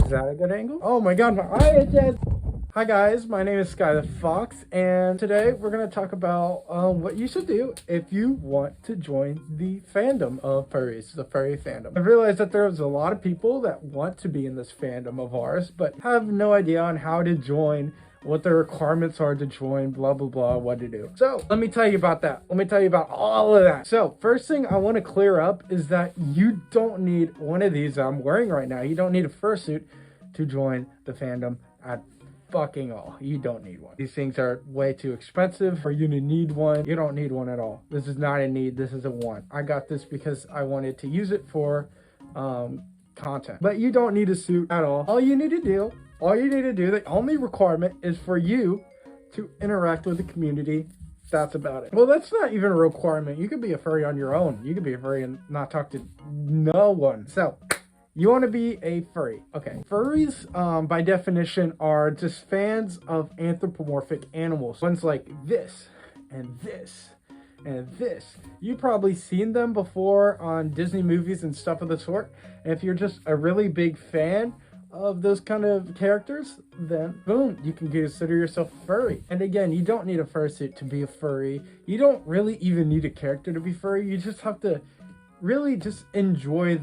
Is that a good angle? Oh my god, my eye itches! Hi guys, my name is Skye the Fox, and today we're going to talk about what you should do if you want to join the fandom of furries, the furry fandom. I realized that there's a lot of people that want to be in this fandom of ours, but have no idea on how to join, what the requirements are to join, blah blah blah, what to do. So let me tell you about that. Let me tell you about all of that. So first thing I want to clear up is that you don't need one of these I'm wearing right now. You don't need a fursuit to join the fandom at fucking all. You don't need one. These things are way too expensive for you to need one. You don't need one at all. This is not a need, this is a want. I got this because I wanted to use it for content, but you don't need a suit at all. All you need to do, the only requirement is for you to interact with the community. That's about it. Well, that's not even a requirement. You could be a furry on your own. You could be a furry and not talk to no one. So you want to be a furry. Okay. Furries, by definition, are just fans of anthropomorphic animals. Ones like this, and this, and this. You've probably seen them before on Disney movies and stuff of the sort. And if you're just a really big fan of those kind of characters, then boom, you can consider yourself furry. And again, you don't need a fursuit to be a furry. You don't really even need a character to be furry. You just have to really just enjoy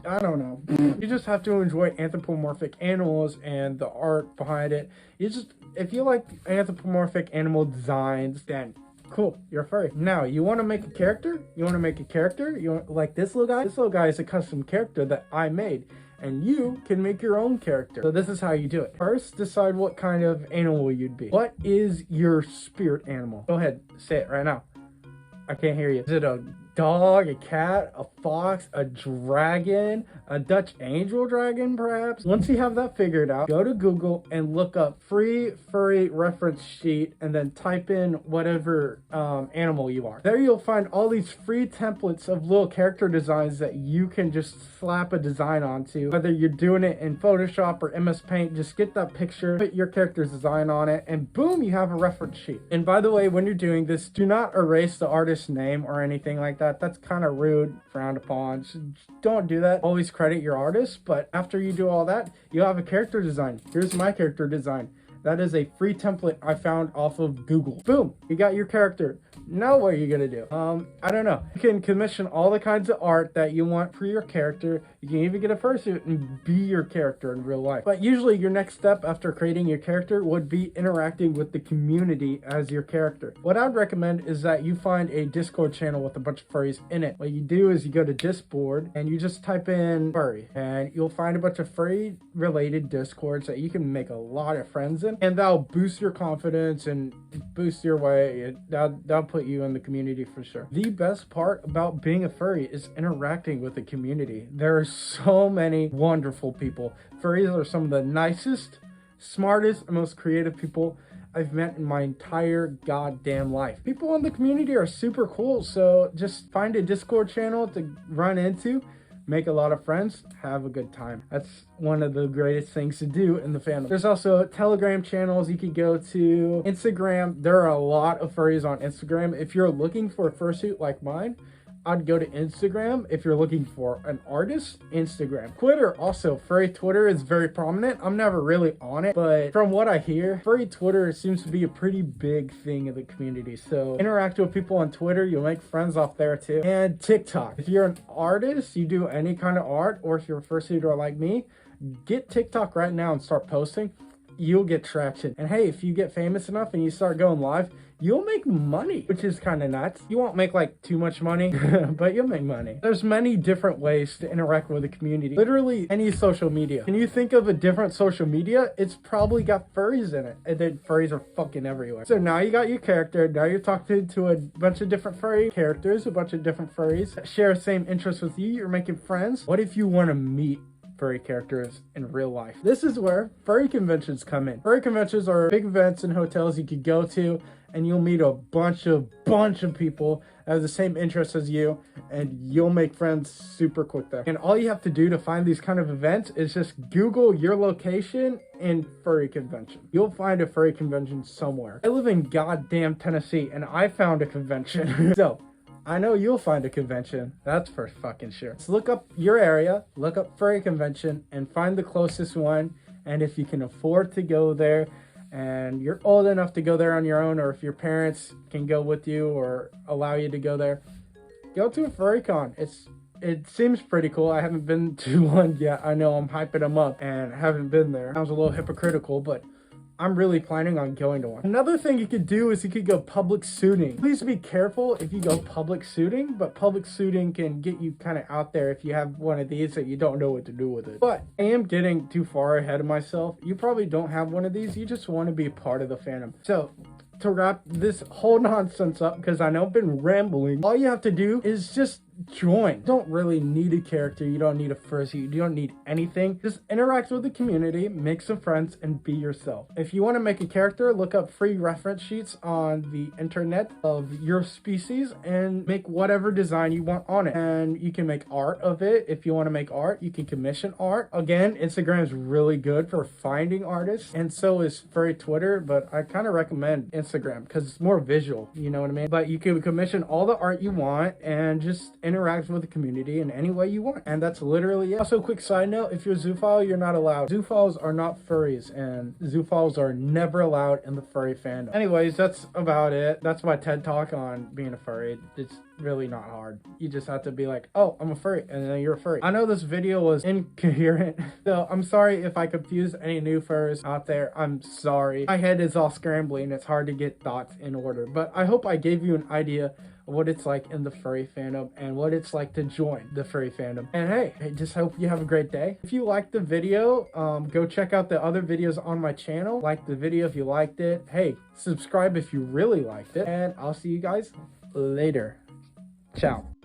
I don't know. You just have to enjoy anthropomorphic animals and the art behind it. If you like anthropomorphic animal designs, then cool, you're a furry. Now, you want to make a character? Like this little guy? This little guy is a custom character that I made, and you can make your own character. So this is how you do it. First, decide what kind of animal you'd be. What is your spirit animal? Go ahead, say it right now. I can't hear you. Is it a dog, a cat, a fox, a dragon, a Dutch angel dragon, perhaps? Once you have that figured out, go to Google and look up free furry reference sheet and then type in whatever animal you are. There you'll find all these free templates of little character designs that you can just slap a design onto. Whether you're doing it in Photoshop or MS Paint, just get that picture, put your character's design on it, and boom, you have a reference sheet. And by the way, when you're doing this, do not erase the artist's name or anything like that. That's kind of rude, frowned upon. So don't do that. Always credit your artist, but after you do all that, you have a character design. Here's my character design. That is a free template I found off of Google. Boom, you got your character. Now what are you gonna do? I don't know. You can commission all the kinds of art that you want for your character. You can even get a fursuit and be your character in real life. But usually your next step after creating your character would be interacting with the community as your character. What I'd recommend is that you find a Discord channel with a bunch of furries in it. What you do is you go to Discord and you just type in furry, and you'll find a bunch of furry related Discords that you can make a lot of friends in, and that'll boost your confidence and boost your way. That'll put you in the community for sure. The best part about being a furry is interacting with the community. There are so many wonderful people. Furries are some of the nicest, smartest, and most creative people I've met in my entire goddamn life. People in the community are super cool, so just find a Discord channel to run into, make a lot of friends, have a good time. That's one of the greatest things to do in the fandom. There's also Telegram channels you can go to. Instagram, there are a lot of furries on Instagram. If you're looking for a fursuit like mine, I'd go to Instagram. If you're looking for an artist, Instagram. Twitter also, furry Twitter is very prominent. I'm never really on it, but from what I hear, furry Twitter seems to be a pretty big thing in the community. So interact with people on Twitter, you'll make friends off there too. And TikTok. If you're an artist, you do any kind of art, or if you're a fursuiter like me, get TikTok right now and start posting. You'll get traction. And hey, if you get famous enough and you start going live, you'll make money, which is kind of nuts. You won't make like too much money, but you'll make money. There's many different ways to interact with the community. Literally any social media. Can you think of a different social media? It's probably got furries in it. And then furries are fucking everywhere. So now you got your character. Now you're talking to a bunch of different furry characters, a bunch of different furries that share the same interests with you. You're making friends. What if you want to meet furry characters in real life? This is where furry conventions come in. Furry conventions are big events in hotels you could go to, and you'll meet a bunch of people that have the same interests as you, and you'll make friends super quick there. And all you have to do to find these kind of events is just Google your location and furry convention. You'll find a furry convention somewhere. I live in goddamn Tennessee, and I found a convention. So I know you'll find a convention. That's for fucking sure. So look up your area, look up furry convention, and find the closest one. And if you can afford to go there, and you're old enough to go there on your own, or if your parents can go with you or allow you to go there, go to a furry con. It seems pretty cool. I haven't been to one yet. I know I'm hyping them up and haven't been there. Sounds a little hypocritical, but I'm really planning on going to one. Another thing you could do is you could go public suiting. Please be careful if you go public suiting, but public suiting can get you kind of out there if you have one of these that you don't know what to do with it. But I am getting too far ahead of myself. You probably don't have one of these. You just want to be part of the fandom. So to wrap this whole nonsense up, because I know I've been rambling, all you have to do is just join. You don't really need a character. You don't need a fursuit. You don't need anything. Just interact with the community, make some friends, and be yourself. If you want to make a character, look up free reference sheets on the internet of your species and make whatever design you want on it. And you can make art of it. If you want to make art, you can commission art. Again, Instagram is really good for finding artists, and so is furry Twitter, but I kind of recommend Instagram because it's more visual, you know what I mean? But you can commission all the art you want and just interact with the community in any way you want, and that's literally it. Also, quick side note, if you're a zoophile, you're not allowed. Zoophiles are not furries, and zoophiles are never allowed in the furry fandom. Anyways, that's about it. That's my TED talk on being a furry. It's really not hard. You just have to be like, oh, I'm a furry, and then you're a furry. I know this video was incoherent, so I'm sorry if I confused any new furries out there. I'm sorry. My head is all scrambling. It's hard to get thoughts in order, but I hope I gave you an idea what it's like in the furry fandom and what it's like to join the furry fandom. And hey, I just hope you have a great day. If you liked the video, go check out the other videos on my channel. Like the video if you liked it. Hey, subscribe if you really liked it. And I'll see you guys later. Ciao.